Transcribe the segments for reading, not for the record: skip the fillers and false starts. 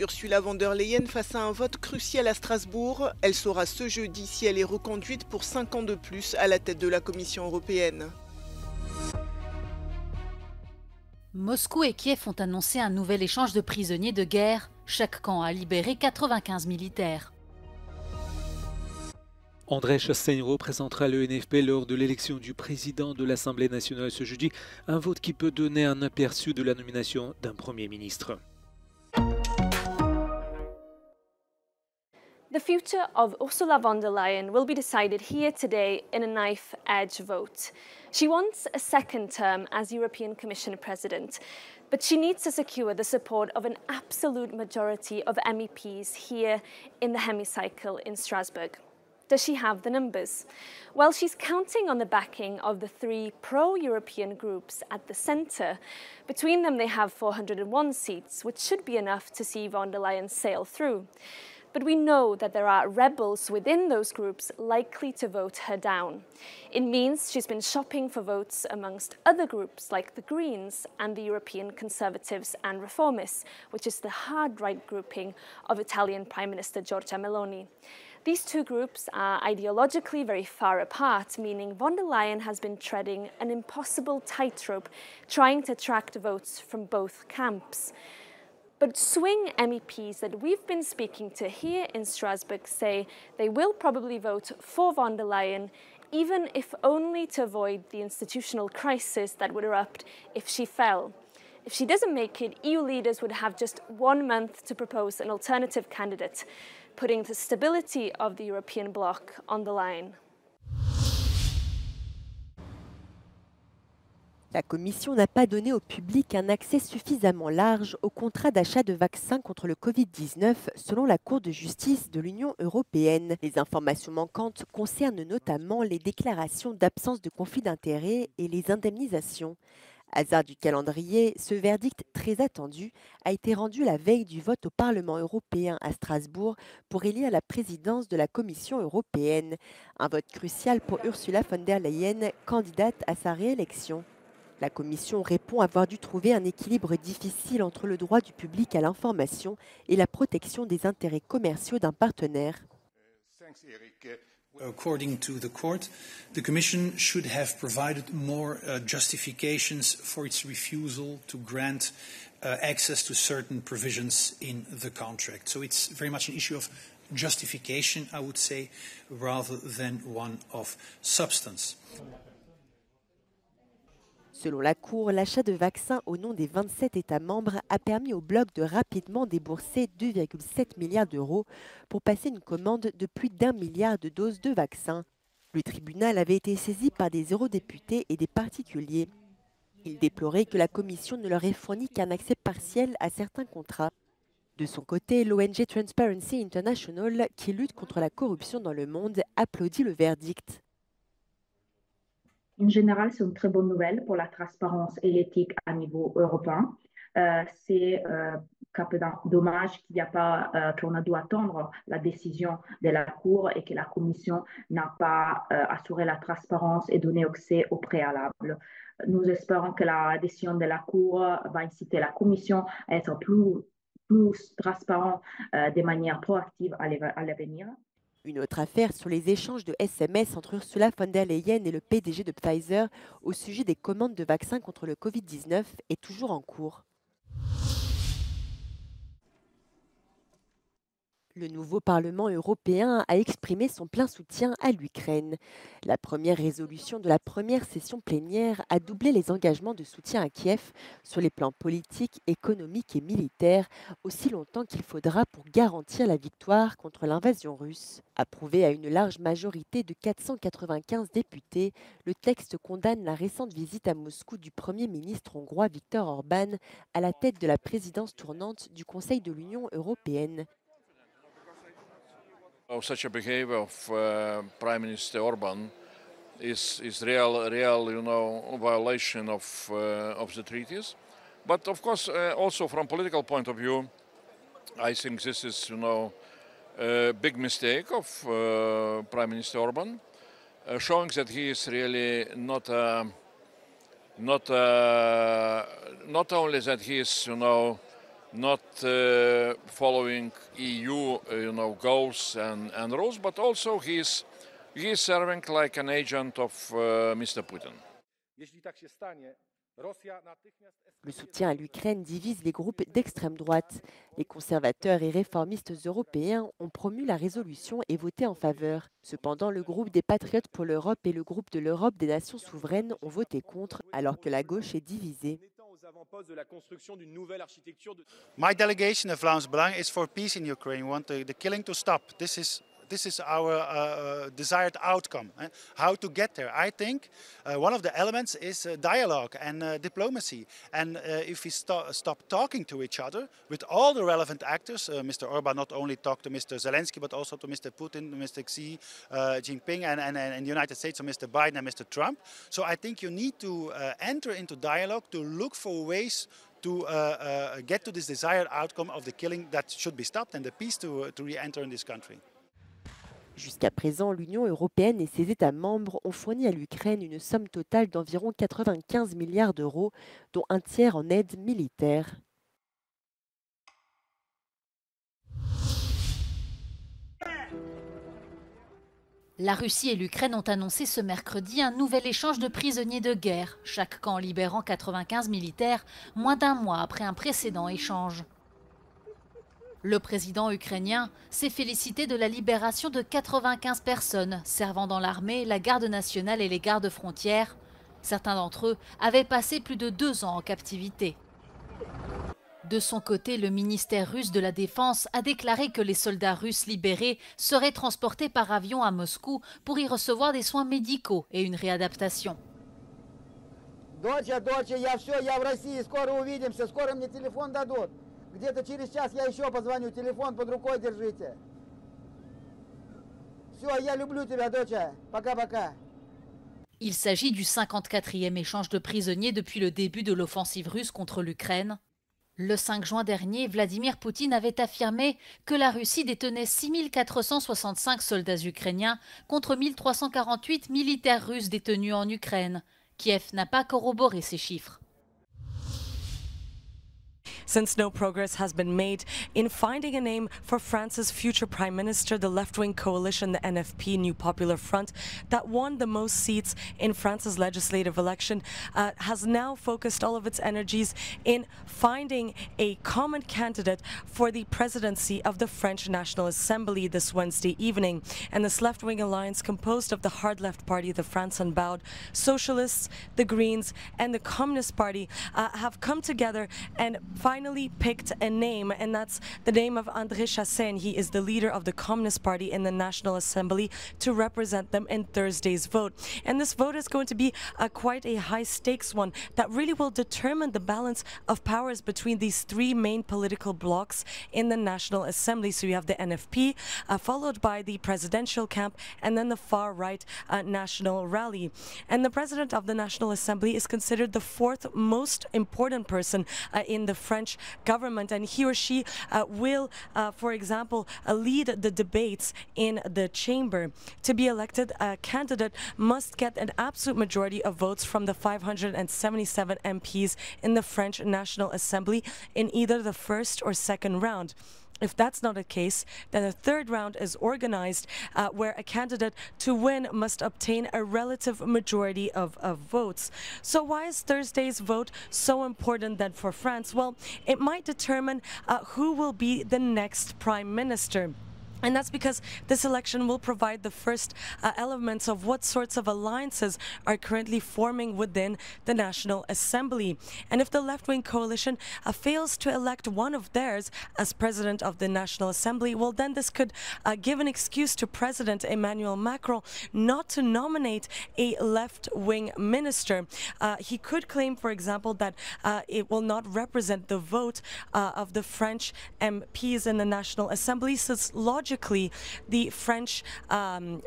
Ursula von der Leyen face à un vote crucial à Strasbourg. Elle saura ce jeudi si elle est reconduite pour 5 ans de plus à la tête de la Commission européenne. Moscou et Kiev ont annoncé un nouvel échange de prisonniers de guerre. Chaque camp a libéré 95 militaires. André Chastaing représentera le NFP lors de l'élection du président de l'Assemblée nationale ce jeudi, un vote qui peut donner un aperçu de la nomination d'un Premier ministre. The future of Ursula von der Leyen will be decided here today in a knife-edge vote. She wants a second term as European Commission President, but she needs to secure the support of an absolute majority of MEPs here in the hemicycle in Strasbourg. Does she have the numbers? Well, she's counting on the backing of the three pro-European groups at the centre. Between them, they have 401 seats, which should be enough to see von der Leyen sail through. But we know that there are rebels within those groups likely to vote her down. It means she's been shopping for votes amongst other groups like the Greens and the European Conservatives and Reformists, which is the hard-right grouping of Italian Prime Minister Giorgia Meloni. These two groups are ideologically very far apart, meaning von der Leyen has been treading an impossible tightrope, trying to attract votes from both camps. But swing MEPs that we've been speaking to here in Strasbourg say they will probably vote for von der Leyen, even if only to avoid the institutional crisis that would erupt if she fell. If she doesn't make it, EU leaders would have just 1 month to propose an alternative candidate, putting the stability of the European bloc on the line. La Commission n'a pas donné au public un accès suffisamment large au contrat d'achat de vaccins contre le Covid-19 selon la Cour de justice de l'Union européenne. Les informations manquantes concernent notamment les déclarations d'absence de conflit d'intérêts et les indemnisations. Hasard du calendrier, ce verdict très attendu a été rendu la veille du vote au Parlement européen à Strasbourg pour élire la présidence de la Commission européenne. Un vote crucial pour Ursula von der Leyen, candidate à sa réélection. La Commission répond avoir dû trouver un équilibre difficile entre le droit du public à l'information et la protection des intérêts commerciaux d'un partenaire. According to the court, the Commission should have provided more justifications for its refusal to grant access to certain provisions in the contract. So it's very much an issue of justification, I would say, rather than one of substance. Selon la Cour, l'achat de vaccins au nom des 27 États membres a permis au bloc de rapidement débourser 2,7 milliards d'euros pour passer une commande de plus d'1 milliard de doses de vaccins. Le tribunal avait été saisi par des eurodéputés et des particuliers. Il déplorait que la Commission ne leur ait fourni qu'un accès partiel à certains contrats. De son côté, l'ONG Transparency International, qui lutte contre la corruption dans le monde, applaudit le verdict. En général, c'est une très bonne nouvelle pour la transparence et l'éthique à niveau européen. C'est dommage qu'il n'y a pas, qu'on a dû attendre la décision de la Cour et que la Commission n'a pas assuré la transparence et donné accès au préalable. Nous espérons que la décision de la Cour va inciter la Commission à être plus transparent de manière proactive à l'avenir. Une autre affaire sur les échanges de SMS entre Ursula von der Leyen et le PDG de Pfizer au sujet des commandes de vaccins contre le Covid-19 est toujours en cours. Le nouveau Parlement européen a exprimé son plein soutien à l'Ukraine. La première résolution de la première session plénière a doublé les engagements de soutien à Kiev sur les plans politiques, économiques et militaires, aussi longtemps qu'il faudra pour garantir la victoire contre l'invasion russe. Approuvé à une large majorité de 495 députés, le texte condamne la récente visite à Moscou du Premier ministre hongrois Viktor Orban à la tête de la présidence tournante du Conseil de l'Union européenne. Such a behavior of Prime Minister Orban is real, violation of the treaties. But of course, also from political point of view, I think this is, a big mistake of Prime Minister Orban, showing that he is really not only that he is, not following EU goals and rules, but also he is serving like an agent of Mr. Putin. Le soutien à l'Ukraine divise les groupes d'extrême droite. Les conservateurs et réformistes européens ont promu la résolution et voté en faveur. Cependant, le groupe des Patriotes pour l'Europe et le groupe de l'Europe des nations souveraines ont voté contre, alors que la gauche est divisée. My delegation of Vlaams Belang is for peace in Ukraine. We want the killing to stop. This is our desired outcome. How to get there? I think one of the elements is dialogue and diplomacy. And if we stop talking to each other with all the relevant actors, Mr. Orban not only talked to Mr. Zelensky, but also to Mr. Putin, Mr. Xi Jinping, and the United States, so Mr. Biden and Mr. Trump. So I think you need to enter into dialogue to look for ways to get to this desired outcome of the killing that should be stopped and the peace to re-enter in this country. Jusqu'à présent, l'Union européenne et ses États membres ont fourni à l'Ukraine une somme totale d'environ 95 milliards d'euros, dont un tiers en aide militaire. La Russie et l'Ukraine ont annoncé ce mercredi un nouvel échange de prisonniers de guerre, chaque camp libérant 95 militaires, moins d'un mois après un précédent échange. Le président ukrainien s'est félicité de la libération de 95 personnes servant dans l'armée, la garde nationale et les gardes frontières. Certains d'entre eux avaient passé plus de 2 ans en captivité. De son côté, le ministère russe de la Défense a déclaré que les soldats russes libérés seraient transportés par avion à Moscou pour y recevoir des soins médicaux et une réadaptation. Где-то через час я еще позвоню, телефон под рукой держите. Все, я люблю тебя, доча. Пока-пока. Il s'agit du 54e échange de prisonniers depuis le début de l'offensive russe contre l'Ukraine. Le 5 juin dernier, Vladimir Poutine avait affirmé que la Russie détenait 6465 soldats ukrainiens contre 1348 militaires russes détenus en Ukraine. Kiev n'a pas corroboré ces chiffres. Since no progress has been made in finding a name for France's future prime minister, the left-wing coalition, the NFP, New Popular Front, that won the most seats in France's legislative election, has now focused all of its energies in finding a common candidate for the presidency of the French National Assembly this Wednesday evening. And this left-wing alliance, composed of the hard left party, the France Unbowed, Socialists, the Greens, and the Communist Party, have come together and finally picked a name, and that's the name of André Chassaigne. He is the leader of the Communist Party in the National Assembly, to represent them in Thursday's vote. And this vote is going to be quite a high-stakes one that really will determine the balance of powers between these 3 main political blocs in the National Assembly. So you have the NFP, followed by the presidential camp, and then the far-right National Rally. And the president of the National Assembly is considered the 4th most important person in the French government, and he or she will, for example, lead the debates in the chamber. To be elected, a candidate must get an absolute majority of votes from the 577 MPs in the French National Assembly in either the first or second round. If that's not the case, then a third round is organized where a candidate to win must obtain a relative majority of votes. So why is Thursday's vote so important then for France? Well, it might determine who will be the next prime minister. And that's because this election will provide the first elements of what sorts of alliances are currently forming within the National Assembly. And if the left-wing coalition fails to elect one of theirs as president of the National Assembly, well, then this could give an excuse to President Emmanuel Macron not to nominate a left-wing minister. He could claim, for example, that it will not represent the vote of the French MPs in the National Assembly, since logically the French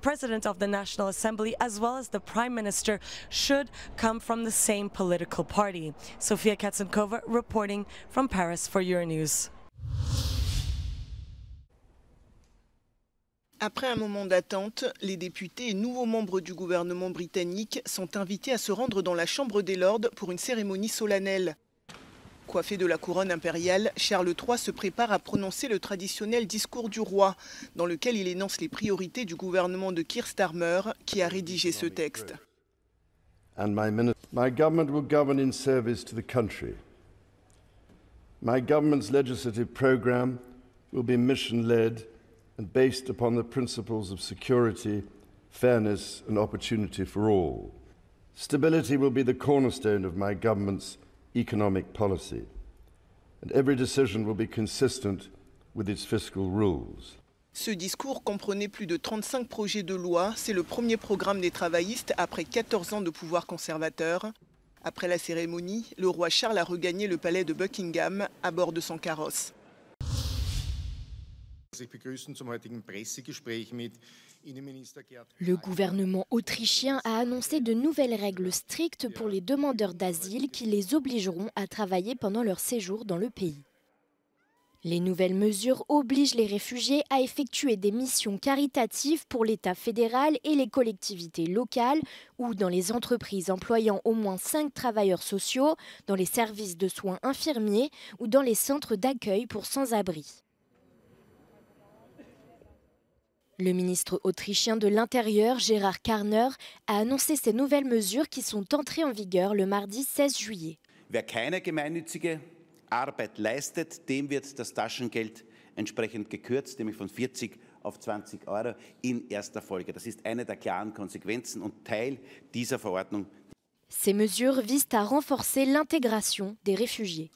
president of the National Assembly as well as the prime minister should come from the same political party. Sofia Katsenkova reporting from Paris for Euronews. Après un moment d'attente, les députés et nouveaux membres du gouvernement britannique sont invités à se rendre dans la Chambre des Lords pour une cérémonie solennelle. Coiffé de la couronne impériale, Charles III se prépare à prononcer le traditionnel discours du roi, dans lequel il énonce les priorités du gouvernement de Keir Starmer, qui a rédigé ce texte. And my government will govern in service to the country. My government's legislative programme will be mission-led and based upon the principles of security, fairness and opportunity for all. Stability will be the cornerstone of my government's economic policy, and every decision will be consistent with its fiscal rules. Ce discours comprenait plus de 35 projets de loi. C'est le premier programme des travaillistes après 14 ans de pouvoir conservateur. Après la cérémonie, le roi Charles a regagné le palais de Buckingham à bord de son carrosse. Le gouvernement autrichien a annoncé de nouvelles règles strictes pour les demandeurs d'asile qui les obligeront à travailler pendant leur séjour dans le pays. Les nouvelles mesures obligent les réfugiés à effectuer des missions caritatives pour l'État fédéral et les collectivités locales ou dans les entreprises employant au moins 5 travailleurs sociaux, dans les services de soins infirmiers ou dans les centres d'accueil pour sans-abri. Le ministre autrichien de l'Intérieur, Gerhard Karner, a annoncé ces nouvelles mesures qui sont entrées en vigueur le mardi 16 juillet. Wer keine gemeinnützige Arbeit leistet, dem wird das Taschengeld entsprechend gekürzt, nämlich von 40 auf 20 € in erster Folge. Das ist eine der klaren Konsequenzen und Teil dieser Verordnung. Ces mesures visent à renforcer l'intégration des réfugiés.